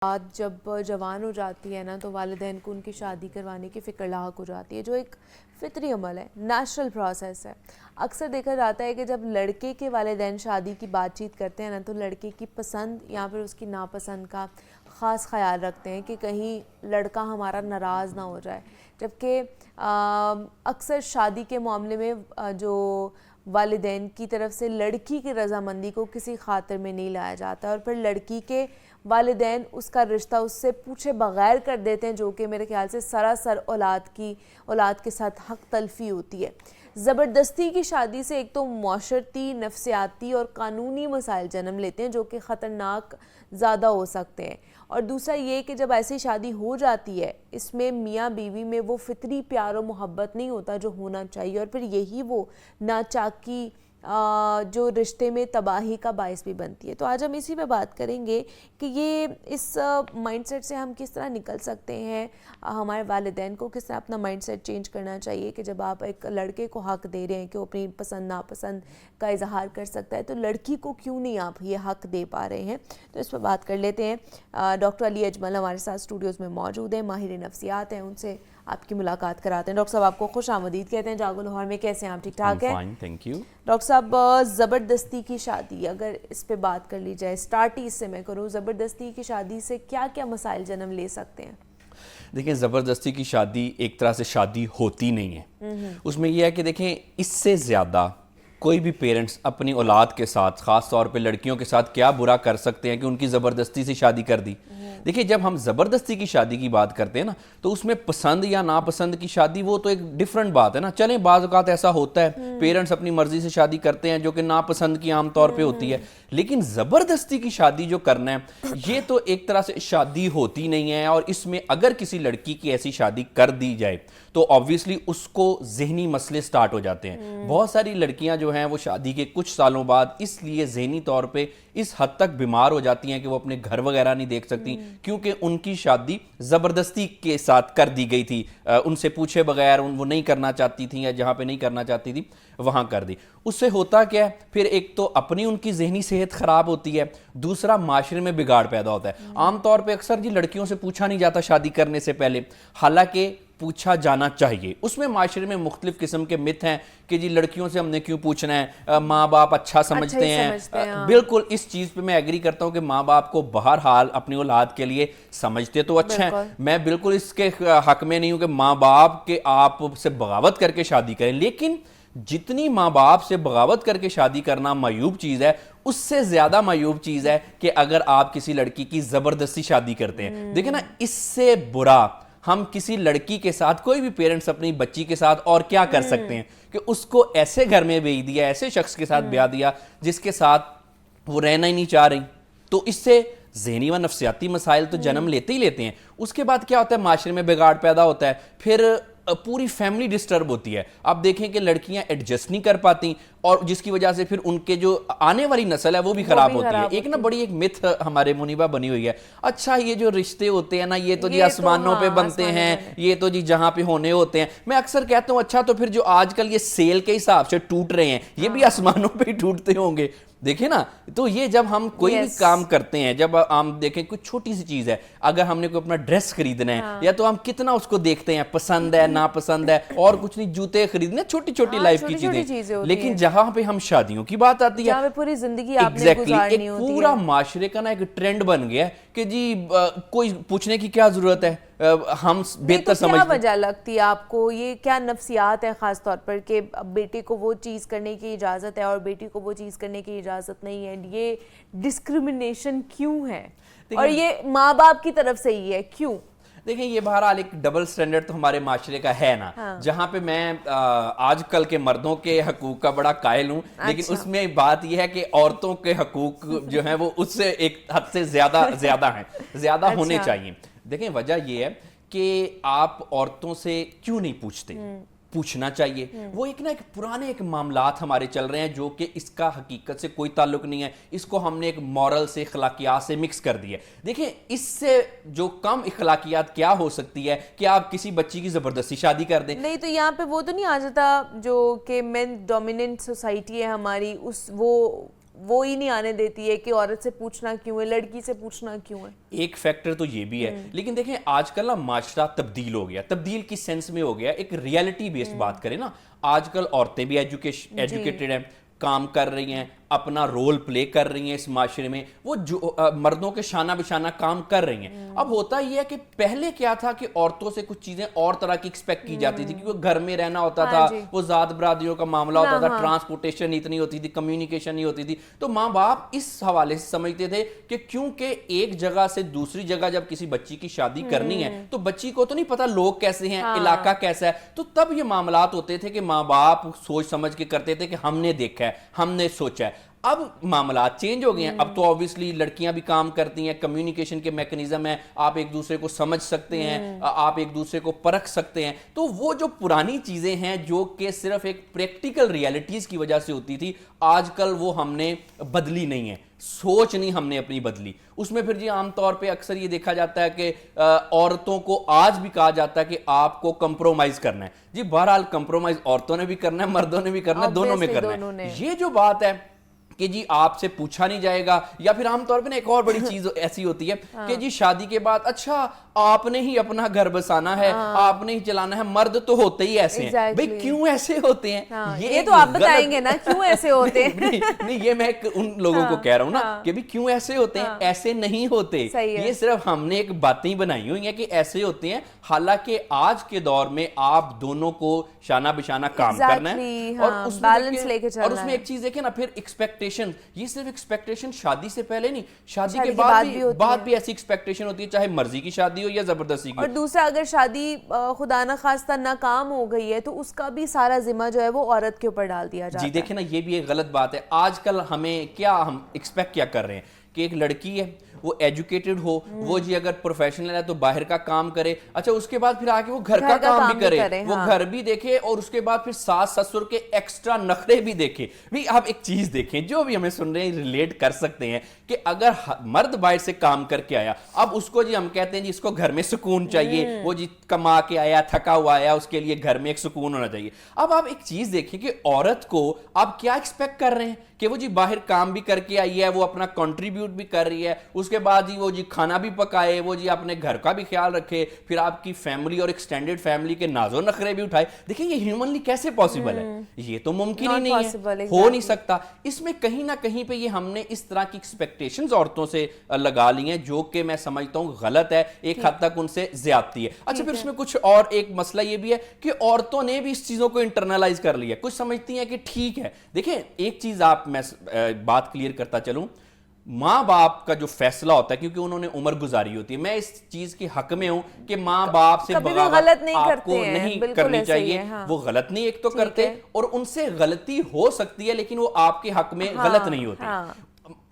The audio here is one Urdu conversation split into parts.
بات جب جوان ہو جاتی ہے نا تو والدین کو ان کی شادی کروانے کی فکر لاحق ہو جاتی ہے، جو ایک فطری عمل ہے، نیچرل پروسیس ہے۔ اکثر دیکھا جاتا ہے کہ جب لڑکے کے والدین شادی کی بات چیت کرتے ہیں نا تو لڑکے کی پسند یا پھر اس کی ناپسند کا خاص خیال رکھتے ہیں کہ کہیں لڑکا ہمارا ناراض نہ ہو جائے، جبکہ اکثر شادی کے معاملے میں جو والدین کی طرف سے لڑکی کی رضامندی کو کسی خاطر میں نہیں لایا جاتا، اور پھر لڑکی کے والدین اس کا رشتہ اس سے پوچھے بغیر کر دیتے ہیں، جو کہ میرے خیال سے سراسر اولاد کے ساتھ حق تلفی ہوتی ہے۔ زبردستی کی شادی سے ایک تو معاشرتی، نفسیاتی اور قانونی مسائل جنم لیتے ہیں جو کہ خطرناک زیادہ ہو سکتے ہیں، اور دوسرا یہ کہ جب ایسی شادی ہو جاتی ہے اس میں میاں بیوی میں وہ فطری پیار و محبت نہیں ہوتا جو ہونا چاہیے، اور پھر یہی وہ ناچاکی جو رشتے میں تباہی کا باعث بھی بنتی ہے۔ تو آج ہم اسی پہ بات کریں گے کہ یہ اس مائنڈ سیٹ سے ہم کس طرح نکل سکتے ہیں، ہمارے والدین کو کس طرح اپنا مائنڈ سیٹ چینج کرنا چاہیے کہ جب آپ ایک لڑکے کو حق دے رہے ہیں کہ وہ اپنی پسند ناپسند کا اظہار کر سکتا ہے تو لڑکی کو کیوں نہیں آپ یہ حق دے پا رہے ہیں۔ تو اس پہ بات کر لیتے ہیں۔ ڈاکٹر علی اجمل ہمارے ساتھ اسٹوڈیوز میں موجود ہیں، ماہر نفسیات ہیں، ان سے آپ کی ملاقات کراتے ہیں۔ ڈاکٹر صاحب آپ کو خوش آمدید کہتے ہیں جاگو لاہور میں، کیسے ہیں آپ؟ ٹھیک ٹھاک ہیں؟ تھینک یو ڈاکٹر صاحب، زبردستی کی شادی اگر اس پہ بات کر لی جائے، اسٹارٹ ہی اس سے میں کروں، زبردستی کی شادی سے کیا کیا مسائل جنم لے سکتے ہیں؟ دیکھیں، زبردستی کی شادی ایک طرح سے شادی ہوتی نہیں ہے۔ اس میں یہ ہے کہ دیکھیں، اس سے زیادہ کوئی بھی پیرنٹس اپنی اولاد کے ساتھ، خاص طور پہ لڑکیوں کے ساتھ کیا برا کر سکتے ہیں کہ ان کی زبردستی سے شادی کر دی۔ دیکھیں، جب ہم زبردستی کی شادی کی بات کرتے ہیں نا تو اس میں پسند یا ناپسند کی شادی وہ تو ایک ڈیفرنٹ بات ہے نا۔ چلیں، بعض اوقات ایسا ہوتا ہے پیرنٹس اپنی مرضی سے شادی کرتے ہیں جو کہ ناپسند کی عام طور پہ ہوتی ہے، لیکن زبردستی کی شادی جو کرنا ہے یہ تو ایک طرح سے شادی ہوتی نہیں ہے۔ اور اس میں اگر کسی لڑکی کی ایسی شادی کر دی جائے تو آبویسلی اس کو ذہنی مسئلے سٹارٹ ہو جاتے ہیں۔ بہت ساری لڑکیاں جو ہیں وہ شادی کے کچھ سالوں بعد اس لیے ذہنی طور پہ اس حد تک بیمار ہو جاتی ہیں کہ وہ اپنے گھر وغیرہ نہیں دیکھ سکتی، کیونکہ ان کی شادی زبردستی کے ساتھ کر دی گئی تھی، ان سے پوچھے بغیر وہ نہیں کرنا چاہتی تھیں، یا جہاں پہ نہیں کرنا چاہتی تھی وہاں کر دی۔ اس سے ہوتا کیا ہے، پھر ایک تو اپنی ان کی ذہنی صحت خراب ہوتی ہے، دوسرا معاشرے میں بگاڑ پیدا ہوتا ہے۔ عام طور پہ اکثر جی لڑکیوں سے پوچھا نہیں جاتا شادی کرنے سے پہلے، حالانکہ پوچھا جانا چاہیے۔ اس میں معاشرے میں مختلف قسم کے مت ہیں کہ جی لڑکیوں سے ہم نے کیوں پوچھنا ہے، ماں باپ اچھا سمجھتے ہیں۔ بالکل اس چیز پہ میں ایگری کرتا ہوں کہ ماں باپ کو بہرحال اپنی اولاد کے لیے سمجھتے تو اچھا ہے، میں بالکل اس کے حق میں نہیں ہوں کہ ماں باپ کے آپ سے بغاوت کر کے شادی کریں، لیکن جتنی ماں باپ سے بغاوت کر کے شادی کرنا معیوب چیز ہے، اس سے زیادہ معیوب چیز ہے کہ اگر آپ کسی لڑکی کی زبردستی شادی کرتے ہیں۔ دیکھیں نا، اس سے برا ہم کسی لڑکی کے ساتھ، کوئی بھی پیرنٹس اپنی بچی کے ساتھ اور کیا کر سکتے ہیں کہ اس کو ایسے گھر میں بھیج دیا، ایسے شخص کے ساتھ بیاہ دیا جس کے ساتھ وہ رہنا ہی نہیں چاہ رہی۔ تو اس سے ذہنی و نفسیاتی مسائل تو جنم لیتے ہی لیتے ہیں۔ اس کے بعد کیا ہوتا ہے، معاشرے میں بگاڑ پیدا ہوتا ہے، پھر پوری فیملی ڈسٹرب ہوتی ہے۔ آپ دیکھیں کہ لڑکیاں ایڈجسٹ نہیں کر پاتی، اور جس کی وجہ سے پھر ان کے جو آنے والی نسل ہے وہ بھی خراب ہوتی ہے۔ ایک نا بڑی ایک متھ ہمارے منیبہ بنی ہوئی ہے، اچھا یہ جو رشتے ہوتے ہیں نا یہ تو جی آسمانوں پہ بنتے ہیں، یہ تو جی جہاں پہ ہونے ہوتے ہیں۔ میں اکثر کہتا ہوں اچھا تو پھر جو آج کل یہ سیل کے حساب سے ٹوٹ رہے ہیں یہ بھی آسمانوں پہ ہی ٹوٹتے ہوں گے۔ دیکھیں نا، تو یہ جب ہم کوئی بھی کام کرتے ہیں، جب ہم دیکھیں کوئی چھوٹی سی چیز ہے، اگر ہم نے کوئی اپنا ڈریس خریدنا ہے یا تو ہم کتنا اس کو دیکھتے ہیں، پسند ہے ناپسند ہے، اور کچھ نہیں، جوتے خریدنے، چھوٹی چھوٹی لائف کی چیزیں۔ لیکن جہاں پہ ہم شادیوں کی بات آتی ہے، جہاں پہ پوری زندگی آپ نے گزارنی ہوتی ہے، ایک پورا معاشرے کا نا ایک ٹرینڈ بن گیا ہے کہ جی کوئی پوچھنے کی کیا ضرورت ہے، ہم بہتر سمجھتے ہیں۔ کیا وجہ لگتی ہے آپ کو، یہ کیا نفسیات ہے خاص طور پر کہ بیٹے کو وہ چیز کرنے کی اجازت ہے اور بیٹی کو وہ چیز کرنے کی اجازت نہیں ہے؟ یہ ڈسکریمنیشن کیوں ہے، اور یہ ماں باپ کی طرف سے ہی ہے کیوں؟ دیکھیں، یہ بہرحال ایک ڈبل سٹینڈرڈ تو ہمارے معاشرے کا ہے نا، جہاں پہ میں آج کل کے مردوں کے حقوق کا بڑا قائل ہوں، لیکن اس میں بات یہ ہے کہ عورتوں کے حقوق جو ہیں وہ اس سے ایک حد سے زیادہ ہیں، زیادہ ہونے چاہیے۔ دیکھیں، وجہ یہ ہے کہ آپ عورتوں سے کیوں نہیں پوچھتے، پوچھنا چاہیے۔ وہ ایک پرانے ایک معاملات ہمارے چل رہے ہیں جو کہ اس کا حقیقت سے کوئی تعلق نہیں ہے، اس کو ہم نے ایک مورل سے، اخلاقیات سے مکس کر دیا ہے۔ دیکھیں، اس سے جو کم اخلاقیات کیا ہو سکتی ہے کہ آپ کسی بچی کی زبردستی شادی کر دیں۔ نہیں تو یہاں پہ وہ تو نہیں آ جاتا جو کہ مین ڈومیننٹ سوسائٹی ہے ہماری، وہ وہ ہی نہیں آنے دیتی ہے کہ عورت سے پوچھنا کیوں ہے, لڑکی سے پوچھنا کیوں ہے. ایک فیکٹر تو یہ بھی ہے, لیکن دیکھیں آج کل نا معاشرہ تبدیل ہو گیا, تبدیل کی سینس میں ہو گیا, ایک ریالٹی بیسڈ بات کریں نا, آج کل عورتیں بھی ایجوکیٹڈ ہیں, کام کر رہی ہیں, اپنا رول پلے کر رہی ہیں اس معاشرے میں, وہ جو مردوں کے شانہ بشانہ کام کر رہی ہیں. اب ہوتا یہ ہے کہ پہلے کیا تھا کہ عورتوں سے کچھ چیزیں اور طرح کی ایکسپیکٹ کی جاتی تھی, کیونکہ گھر میں رہنا ہوتا تھا, وہ ذات برادریوں کا معاملہ ہوتا تھا, ٹرانسپورٹیشن اتنی ہوتی تھی, کمیونیکیشن نہیں ہوتی تھی, تو ماں باپ اس حوالے سے سمجھتے تھے کہ کیونکہ ایک جگہ سے دوسری جگہ جب کسی بچی کی شادی کرنی ہے تو بچی کو تو نہیں پتا لوگ کیسے ہیں, علاقہ کیسا ہے, تو تب یہ معاملات ہوتے تھے کہ ماں باپ سوچ سمجھ کے کرتے تھے کہ ہم نے دیکھا ہے, ہم نے سوچا ہے. اب معاملات چینج ہو گئے ہیں, اب تو آبویسلی لڑکیاں بھی کام کرتی ہیں, کمیونیکیشن کے میکنزم ہیں, آپ ایک دوسرے کو سمجھ سکتے ہیں, آپ ایک دوسرے کو پرکھ سکتے ہیں. تو وہ جو پرانی چیزیں ہیں جو کہ صرف ایک پریکٹیکل ریالٹیز کی وجہ سے ہوتی تھی, آج کل وہ ہم نے بدلی نہیں ہے, سوچ نہیں ہم نے اپنی بدلی. اس میں پھر جی عام طور پہ اکثر یہ دیکھا جاتا ہے کہ عورتوں کو آج بھی کہا جاتا ہے کہ آپ کو کمپرومائز کرنا ہے. جی بہرحال کمپرومائز عورتوں نے بھی کرنا ہے, مردوں نے بھی کرنا ہے, دونوں میں کرنا ہے. یہ جو بات ہے کہ جی آپ سے پوچھا نہیں جائے گا, یا پھر عام طور پہ ایک اور بڑی چیز ایسی ہوتی ہے کہ جی شادی کے بعد اچھا آپ نے ہی اپنا گھر بسانا ہے, آپ نے ہی چلانا ہے, مرد تو ہوتے ہی ایسے ہیں. بھئی کیوں ایسے ہوتے ہیں, یہ تو آپ بتائیں گے نا کیوں ایسے ہوتے ہیں. نہیں یہ میں ان لوگوں کو کہہ رہا ہوں نا کہ بھی کیوں ایسے ہوتے ہیں, ایسے نہیں ہوتے, یہ صرف ہم نے ایک باتیں بنائی ہوئی ہیں کہ ایسے ہوتے ہیں, حالانکہ آج کے دور میں آپ دونوں کو شانہ بشانہ کام کرنا ہے, اور اس میں ایک چیز دیکھیں نا, پھر ایکسپیکٹیشن, یہ صرف ایکسپیکٹیشن شادی سے پہلے نہیں, شادی کے بعد بھی ایسی ایکسپیکٹیشن ہوتی ہے, چاہے مرضی کی شادی ہو یا زبردستی کی. اور دوسرا اگر شادی خدا نہ خواستہ ناکام ہو گئی ہے تو اس کا بھی سارا ذمہ جو ہے وہ عورت کے اوپر ڈال دیا جاتا ہے. جی دیکھیں نا, یہ بھی ایک غلط بات ہے. آج کل ہمیں کیا, ہم ایکسپیکٹ کیا کر رہے ہیں کہ ایک لڑکی ہے, وہ ایجوکیٹڈ ہو, وہ جی اگر پروفیشنل ہے تو باہر کا کام کرے, اچھا اس کے بعد پھر آگے وہ گھر کا کام بھی کرے, وہ گھر بھی دیکھے, اور اس کے بعد پھر ساس سسر کے ایکسٹرا نخرے بھی دیکھے. بھی آپ ایک چیز دیکھیں, جو بھی ہمیں سن رہے ہیں ریلیٹ کر سکتے ہیں, کہ اگر مرد باہر سے کام کر کے آیا, اب اس کو جی ہم کہتے ہیں جی اس کو گھر میں سکون چاہیے, وہ جی کما کے آیا, تھکا ہوا آیا, اس کے لیے گھر میں ایک سکون ہونا چاہیے. اب آپ ایک چیز دیکھیں کہ عورت کو آپ کیا ایکسپیکٹ کر رہے ہیں کہ وہ جی باہر کام بھی کر کے آئی ہے, وہ اپنا کنٹریبیوٹ بھی کر رہی ہے, اس کے بعد جی وہ جی کھانا بھی پکائے, وہ جی اپنے گھر کا بھی خیال رکھے, پھر آپ کی فیملی اور ایکسٹینڈڈ فیملی کے ناز و نخرے بھی اٹھائے. دیکھیں یہ ہیومنلی کیسے پاسبل ہے, یہ تو ممکن ہی نہیں ہے, ہو نہیں سکتا. اس میں کہیں نہ کہیں پہ یہ ہم نے اس طرح کی ایکسپیکٹیشنز عورتوں سے لگا لی ہیں, جو کہ میں سمجھتا ہوں غلط ہے, ایک حد تک ان سے زیادتی ہے. اچھا پھر اس میں کچھ اور ایک مسئلہ یہ بھی ہے کہ عورتوں نے بھی اس چیزوں کو انٹرنلائز کر لیا, کچھ سمجھتی ہیں کہ ٹھیک ہے. دیکھیں ایک چیز آپ, میں بات کلیئر کرتا چلوں, ماں باپ کا جو فیصلہ ہوتا ہے, کیونکہ انہوں نے عمر گزاری ہوتی ہے, میں اس چیز کے حق میں ہوں کہ ماں باپ سے بغاوت آپ کو نہیں کرنی چاہیے. وہ غلط نہیں ایک تو کرتے, اور ان سے غلطی ہو سکتی ہے, لیکن وہ آپ کے حق میں غلط نہیں ہوتی.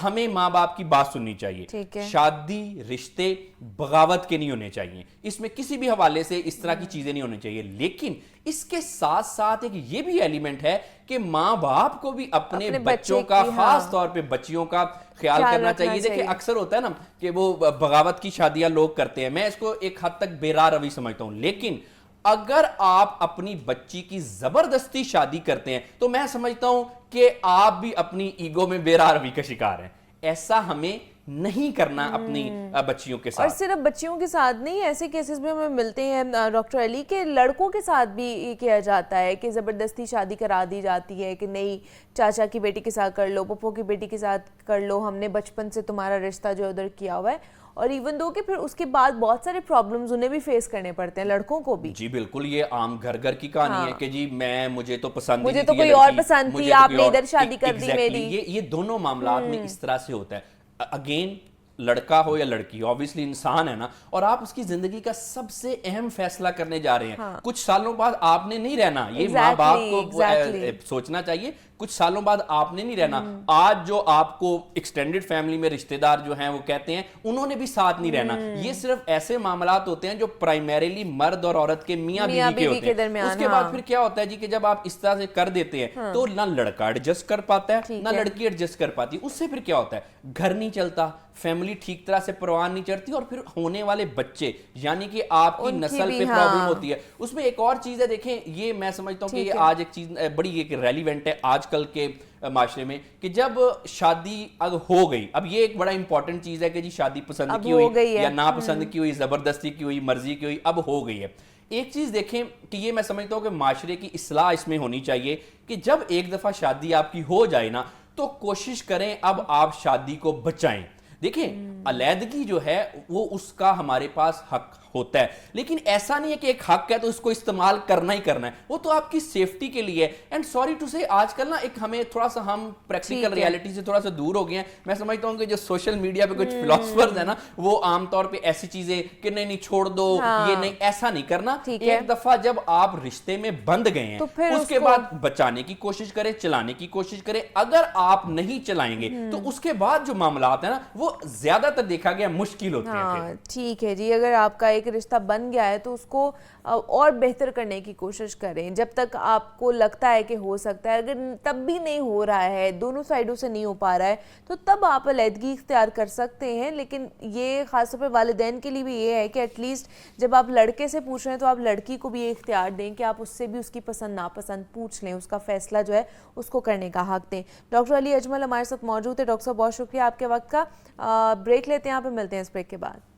ہمیں ماں باپ کی بات سننی چاہیے. شادی رشتے بغاوت کے نہیں ہونے چاہیے, اس میں کسی بھی حوالے سے اس طرح کی چیزیں نہیں ہونی چاہیے. لیکن اس کے ساتھ ساتھ ایک یہ بھی ایلیمنٹ ہے کہ ماں باپ کو بھی اپنے بچوں کا, خاص طور پہ بچیوں کا خیال کرنا چاہیے. دیکھیں اکثر ہوتا ہے نا کہ وہ بغاوت کی شادیاں لوگ کرتے ہیں, میں اس کو ایک حد تک بے راہ روی سمجھتا ہوں. لیکن اگر آپ اپنی بچی کی زبردستی شادی کرتے ہیں تو میں سمجھتا ہوں کہ آپ بھی اپنی ایگو میں بے راہ روی کا شکار ہیں. ایسا ہمیں نہیں کرنا اپنی بچیوں کے ساتھ. اور صرف بچیوں کے ساتھ نہیں, ایسے کیسز بھی ہمیں ملتے ہیں ڈاکٹر علی, کہ لڑکوں کے ساتھ بھی کیا جاتا ہے کہ زبردستی شادی کرا دی جاتی ہے کہ نہیں چاچا کی بیٹی کے ساتھ کر لو, پپو کی بیٹی کے ساتھ کر لو, ہم نے بچپن سے تمہارا رشتہ جو ادھر کیا ہوا ہے. اور ایون دو کہ پھر اس کے بعد بہت سارے پرابلمز انہیں بھی فیس کرنے پڑتے ہیں, لڑکوں کو بھی. جی بالکل, یہ عام گھر گھر کی کہانی ہے کہ جی مجھے تو پسند مجھے تو کوئی اور پسند تھی, آپ نے ادھر شادی کر دی میری. یہ دونوں معاملات میں اس طرح سے ہوتا ہے. اگین لڑکا ہو یا لڑکی, obviously انسان ہے نا, اور آپ اس کی زندگی کا سب سے اہم فیصلہ کرنے جا رہے ہیں. کچھ سالوں بعد آپ نے نہیں رہنا, یہ ماں باپ کو سوچنا چاہیے. کچھ سالوں بعد آپ نے نہیں رہنا. آج جو آپ کو ایکسٹینڈڈ فیملی میں رشتہ دار جو ہیں وہ کہتے ہیں, انہوں نے بھی ساتھ نہیں رہنا. یہ صرف ایسے معاملات ہوتے ہیں جو پرائمیریلی مرد اور عورت کے میاں بیوی کے ہوتے ہیں. اس کے بعد پھر کیا ہوتا ہے جی کہ جب آپ اس طرح سے کر دیتے ہیں تو نہ لڑکا ایڈجسٹ کر پاتا ہے, نہ لڑکی ایڈجسٹ کر پاتی. اس سے پھر کیا ہوتا ہے, گھر نہیں چلتا, فیملی ٹھیک طرح سے پروان نہیں چڑھتی, اور پھر ہونے والے بچے یعنی کہ آپ کی نسل پہ پرابلم ہوتی ہے. اس میں ایک اور چیز ہے, دیکھیں یہ میں سمجھتا ہوں کہ یہ آج ایک چیز بڑی ایک ریلیونٹ ہے آج آج کل کے معاشرے میں کہ جب شادی اگر ہو گئی, اب یہ ایک بڑا امپورٹنٹ چیز ہے کہ جی شادی پسند کی ہوئی یا ناپسند کی ہوئی, زبردستی کی ہوئی, مرضی کی ہوئی, اب ہو گئی ہے. ایک چیز دیکھیں کہ یہ میں سمجھتا ہوں کہ معاشرے کی اصلاح اس میں ہونی چاہیے کہ جب ایک دفعہ شادی آپ کی ہو جائے نا تو کوشش کریں اب آپ شادی کو بچائیں. دیکھیں علیحدگی جو ہے وہ اس کا ہمارے پاس حق ہوتا ہے, لیکن ایسا نہیں ہے کہ ایک حق ہے تو اس کو استعمال کرنا ہی کرنا ہے, وہ تو آپ کی سیفٹی کے لیے. اینڈ سوری ٹو سے آج کل نا ایک ہمیں تھوڑا سا ہم پریکٹیکل ریالٹی سے تھوڑا سا دور ہو گئے ہیں. میں سمجھتا ہوں کہ جو سوشل میڈیا پہ کچھ فلاسفرز ہیں نا وہ عام طور پہ ایسی چیزیں کہ نہیں چھوڑ دو, یہ نہیں, ایسا نہیں کرنا. ایک دفعہ جب آپ رشتے میں بند گئے ہیں اس کے بعد بچانے کی کوشش کریں, چلانے کی کوشش کریں. اگر آپ نہیں چلائیں گے تو اس کے بعد جو معاملات ہیں نا وہ زیادہ تر دیکھا گیا مشکل ہوتے ہیں. ٹھیک ہے جی, اگر آپ کا ایک رشتہ بن گیا ہے تو اس کو اور بہتر کرنے کی کوشش کریں جب تک آپ کو لگتا ہے کہ ہو سکتا ہے. اگر تب بھی نہیں ہو رہا ہے, دونوں سائڈوں سے نہیں ہو پا رہا ہے, تو تب آپ علیحدگی اختیار کر سکتے ہیں. لیکن یہ خاص طور پہ والدین کے لیے بھی یہ ہے کہ ایٹ لیسٹ جب آپ لڑکے سے پوچھ رہے ہیں تو آپ لڑکی کو بھی یہ اختیار دیں کہ آپ اس سے بھی اس کی پسند ناپسند پوچھ لیں, اس کا فیصلہ جو ہے اس کو کرنے کا حق دیں. ڈاکٹر علی اجمل ہمارے ساتھ موجود ہے. ڈاکٹر صاحب بہت شکریہ آپ کے وقت کا. بریک لیتے ہیں, یہاں پہ ملتے ہیں اس بریک کے بعد.